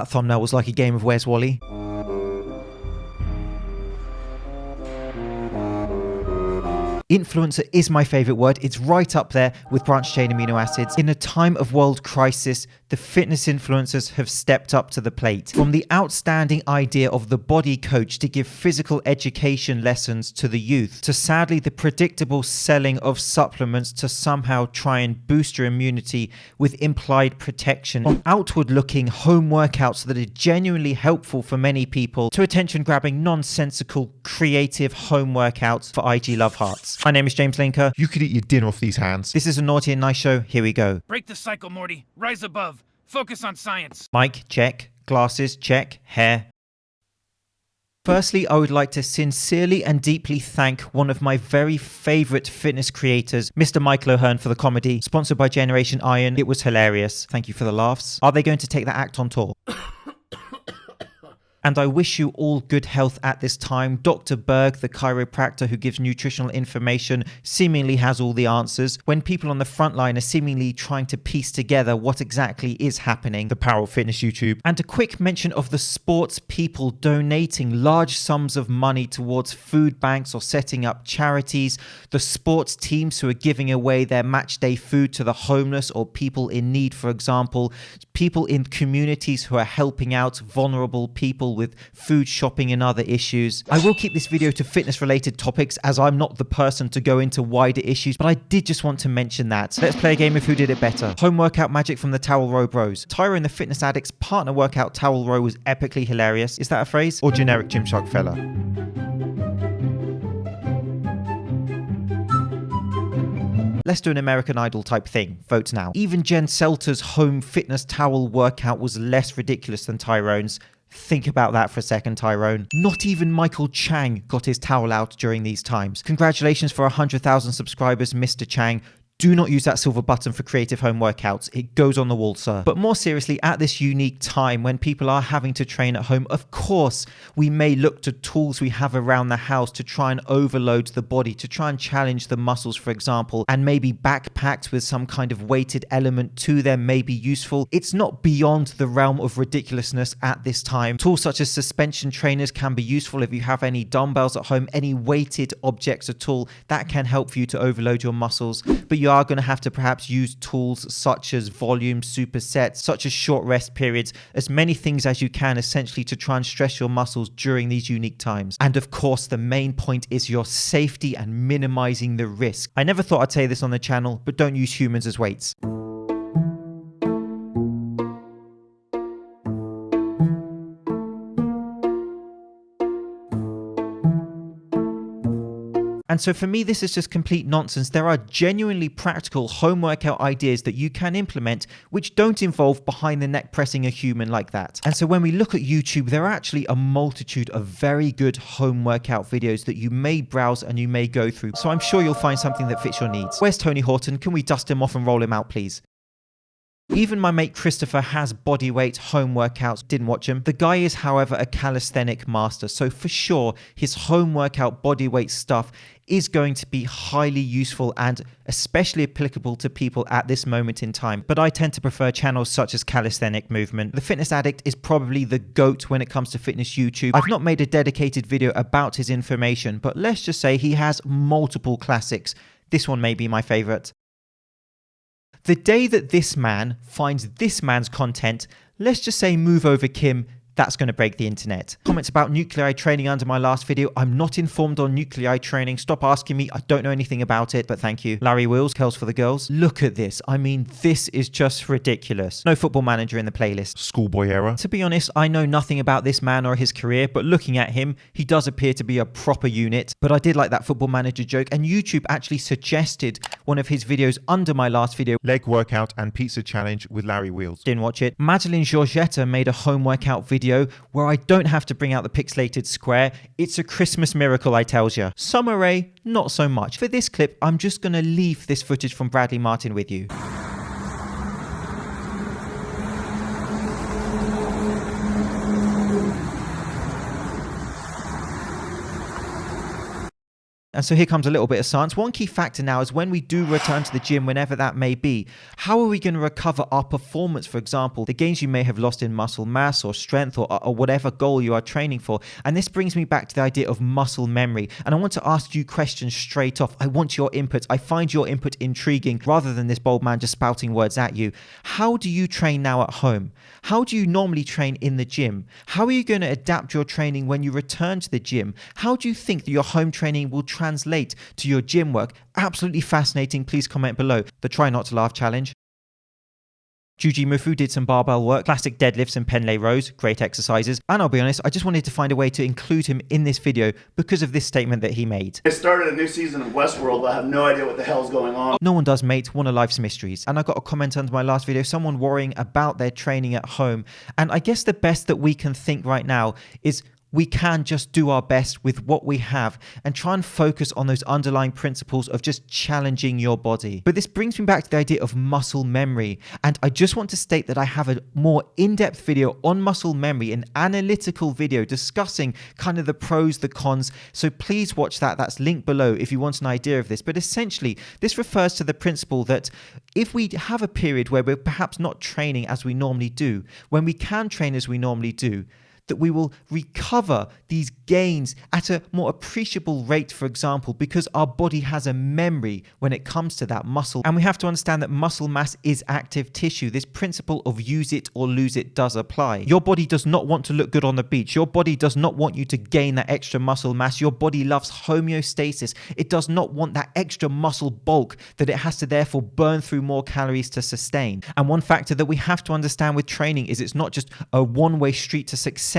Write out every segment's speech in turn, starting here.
That thumbnail was like a game of Where's Wally? Influencer is my favourite word. It's right up there with branched chain amino acids. In a time of world crisis, the fitness influencers have stepped up to the plate. From the outstanding idea of the body coach to give physical education lessons to the youth, to sadly the predictable selling of supplements to somehow try and boost your immunity with implied protection, from outward looking home workouts that are genuinely helpful for many people, to attention grabbing nonsensical creative home workouts for IG love hearts. My name is James Linker. You could eat your dinner off these hands. This is a Naughty and Nice show. Here we go. Break the cycle, Morty. Rise above. Focus on science. Mic, check. Glasses, check. Hair. Firstly, I would like to sincerely and deeply thank one of my very favourite fitness creators, Mr. Michael O'Hearn, for the comedy. Sponsored by Generation Iron. It was hilarious. Thank you for the laughs. Are they going to take that act on tour? And I wish you all good health at this time. Dr. Berg, the chiropractor who gives nutritional information, seemingly has all the answers. When people on the front line are seemingly trying to piece together what exactly is happening. The power of fitness YouTube. And a quick mention of the sports people donating large sums of money towards food banks or setting up charities. The sports teams who are giving away their match day food to the homeless or people in need, for example. People in communities who are helping out vulnerable people with food shopping and other issues. I will keep this video to fitness related topics as I'm not the person to go into wider issues, but I did just want to mention that. Let's play a game of who did it better. Home workout magic from the Towel Row Bros. Tyro and the Fitness Addict's partner workout Towel Row was epically hilarious. Is that a phrase? Or generic Gymshark fella? Let's do an American Idol type thing. Vote now. Even Jen Selter's home fitness towel workout was less ridiculous than Tyrone's. Think about that for a second, Tyrone. Not even Michael Chang got his towel out during these times. Congratulations for 100,000 subscribers, Mr. Chang. Do not use that silver button for creative home workouts. It goes on the wall, sir. But more seriously, at this unique time when people are having to train at home, of course, we may look to tools we have around the house to try and overload the body, to try and challenge the muscles, for example, and maybe backpacks with some kind of weighted element to them may be useful. It's not beyond the realm of ridiculousness at this time. Tools such as suspension trainers can be useful if you have any dumbbells at home, any weighted objects at all. That can help you to overload your muscles. But you are going to have to perhaps use tools such as volume supersets, such as short rest periods, as many things as you can essentially to try and stress your muscles during these unique times. And of course, the main point is your safety and minimizing the risk. I never thought I'd say this on the channel, but don't use humans as weights. And so for me, this is just complete nonsense. There are genuinely practical home workout ideas that you can implement which don't involve behind the neck pressing a human like that. And so when we look at YouTube, there are actually a multitude of very good home workout videos that you may browse and you may go through. So I'm sure you'll find something that fits your needs. Where's Tony Horton? Can we dust him off and roll him out, please? Even my mate Christopher has bodyweight home workouts. Didn't watch him. The guy is, however, a calisthenic master. So for sure, his home workout bodyweight stuff is going to be highly useful and especially applicable to people at this moment in time. But I tend to prefer channels such as Calisthenic Movement. The Fitness Addict is probably the GOAT when it comes to fitness YouTube. I've not made a dedicated video about his information, but let's just say he has multiple classics. This one may be my favorite. The day that this man finds this man's content, let's just say move over Kim, that's going to break the internet. Comments about nuclei training under my last video. I'm not informed on nuclei training. Stop asking me. I don't know anything about it, but thank you. Larry Wheels, Curls for the Girls. Look at this. I mean, this is just ridiculous. No Football Manager in the playlist. Schoolboy era. To be honest, I know nothing about this man or his career, but looking at him, he does appear to be a proper unit. But I did like that Football Manager joke, and YouTube actually suggested one of his videos under my last video. Leg workout and pizza challenge with Larry Wheels. Didn't watch it. Madeline Georgetta made a home workout video where I don't have to bring out the pixelated square. It's a Christmas miracle, I tells ya. Sommer, not so much. For this clip, I'm just going to leave this footage from Bradley Martin with you. And so here comes a little bit of science. One key factor now is when we do return to the gym, whenever that may be, how are we going to recover our performance? For example, the gains you may have lost in muscle mass or strength or whatever goal you are training for. And this brings me back to the idea of muscle memory. And I want to ask you questions straight off. I want your input. I find your input intriguing rather than this bold man just spouting words at you. How do you train now at home? How do you normally train in the gym? How are you going to adapt your training when you return to the gym? How do you think that your home training will translate to your gym work? Absolutely fascinating. Please comment below. The try not to laugh challenge. Juji Mufu did some barbell work, classic deadlifts and pen lay rows, great exercises. And I'll be honest, I just wanted to find a way to include him in this video because of this statement that he made. I started a new season of Westworld, but I have no idea what the hell's going on. No one does, mate. One of life's mysteries. And I got a comment under my last video, someone worrying about their training at home. And I guess the best that we can think right now is we can just do our best with what we have and try and focus on those underlying principles of just challenging your body. But this brings me back to the idea of muscle memory. And I just want to state that I have a more in-depth video on muscle memory, an analytical video discussing kind of the pros, the cons. So please watch that. That's linked below if you want an idea of this. But essentially, this refers to the principle that if we have a period where we're perhaps not training as we normally do, when we can train as we normally do, that we will recover these gains at a more appreciable rate, for example, because our body has a memory when it comes to that muscle. And we have to understand that muscle mass is active tissue. This principle of use it or lose it does apply. Your body does not want to look good on the beach. Your body does not want you to gain that extra muscle mass. Your body loves homeostasis. It does not want that extra muscle bulk that it has to therefore burn through more calories to sustain. And one factor that we have to understand with training is it's not just a one-way street to success.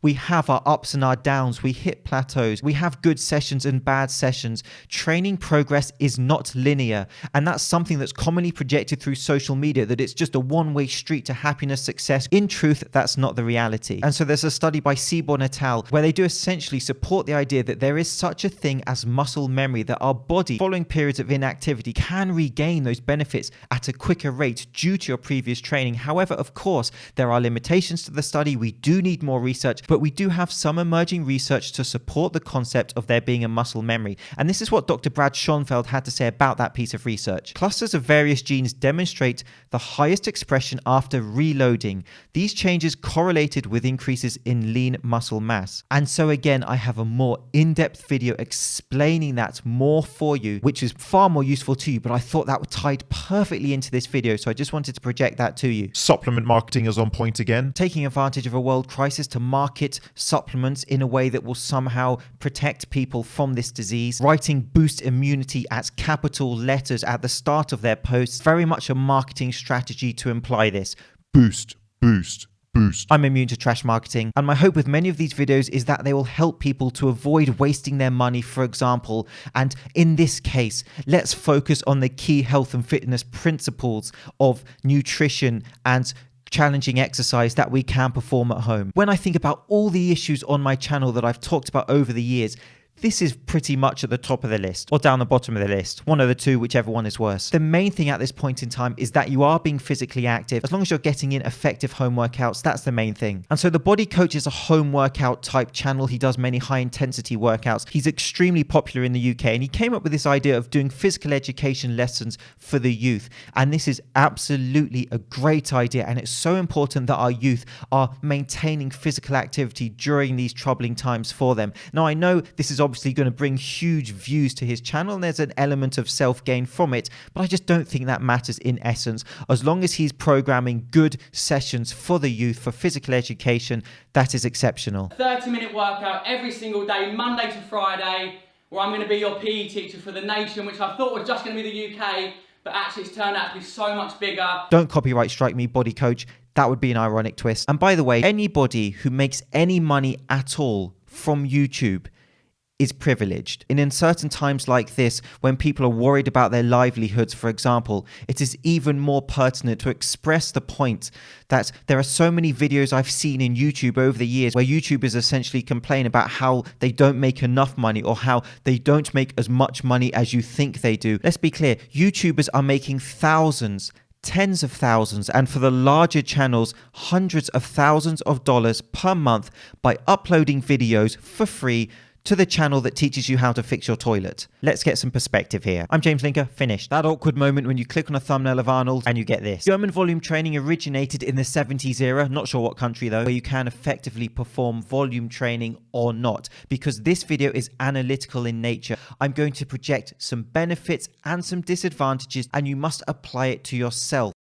We have our ups and our downs. We hit plateaus. We have good sessions and bad sessions. Training progress is not linear. And that's something that's commonly projected through social media, that it's just a one-way street to happiness, success. In truth, that's not the reality. And so there's a study by Seaborn et al. Where they do essentially support the idea that there is such a thing as muscle memory, that our body, following periods of inactivity, can regain those benefits at a quicker rate due to your previous training. However, of course, there are limitations to the study. We do need more research, but we do have some emerging research to support the concept of there being a muscle memory. And this is what Dr. Brad Schoenfeld had to say about that piece of research. Clusters of various genes demonstrate the highest expression after reloading. These changes correlated with increases in lean muscle mass. And so again, I have a more in-depth video explaining that more for you, which is far more useful to you, but I thought that tied perfectly into this video, so I just wanted to project that to you. Supplement marketing is on point again. Taking advantage of a world crisis to market supplements in a way that will somehow protect people from this disease. Writing boost immunity as capital letters at the start of their posts. Very much a marketing strategy to imply this. Boost, boost, boost. I'm immune to trash marketing, and my hope with many of these videos is that they will help people to avoid wasting their money, for example. And in this case, let's focus on the key health and fitness principles of nutrition and challenging exercise that we can perform at home. When I think about all the issues on my channel that I've talked about over the years, this is pretty much at the top of the list, or down the bottom of the list. One of the two, whichever one is worse. The main thing at this point in time is that you are being physically active. As long as you're getting in effective home workouts, that's the main thing. And so the Body Coach is a home workout type channel. He does many high intensity workouts. He's extremely popular in the UK, and he came up with this idea of doing physical education lessons for the youth. And this is absolutely a great idea, and it's so important that our youth are maintaining physical activity during these troubling times for them. Now, I know this is obviously going to bring huge views to his channel, and there's an element of self-gain from it, but I just don't think that matters in essence. As long as he's programming good sessions for the youth for physical education, that is exceptional. 30-minute workout every single day, Monday to Friday, where I'm going to be your PE teacher for the nation, which I thought was just going to be the UK, but actually it's turned out to be so much bigger. Don't copyright strike me, Body Coach. That would be an ironic twist. And by the way, anybody who makes any money at all from YouTube is privileged. And in certain times like this, when people are worried about their livelihoods, for example, it is even more pertinent to express the point that there are so many videos I've seen in YouTube over the years where YouTubers essentially complain about how they don't make enough money or how they don't make as much money as you think they do. Let's be clear, YouTubers are making thousands, tens of thousands, and for the larger channels, hundreds of thousands of dollars per month by uploading videos for free to the channel that teaches you how to fix your toilet. Let's get some perspective here. I'm James Linker, finished. That awkward moment when you click on a thumbnail of Arnold and you get this. German volume training originated in the 70s era, not sure what country though, where you can effectively perform volume training or not. Because this video is analytical in nature, I'm going to project some benefits and some disadvantages, and you must apply it to yourself.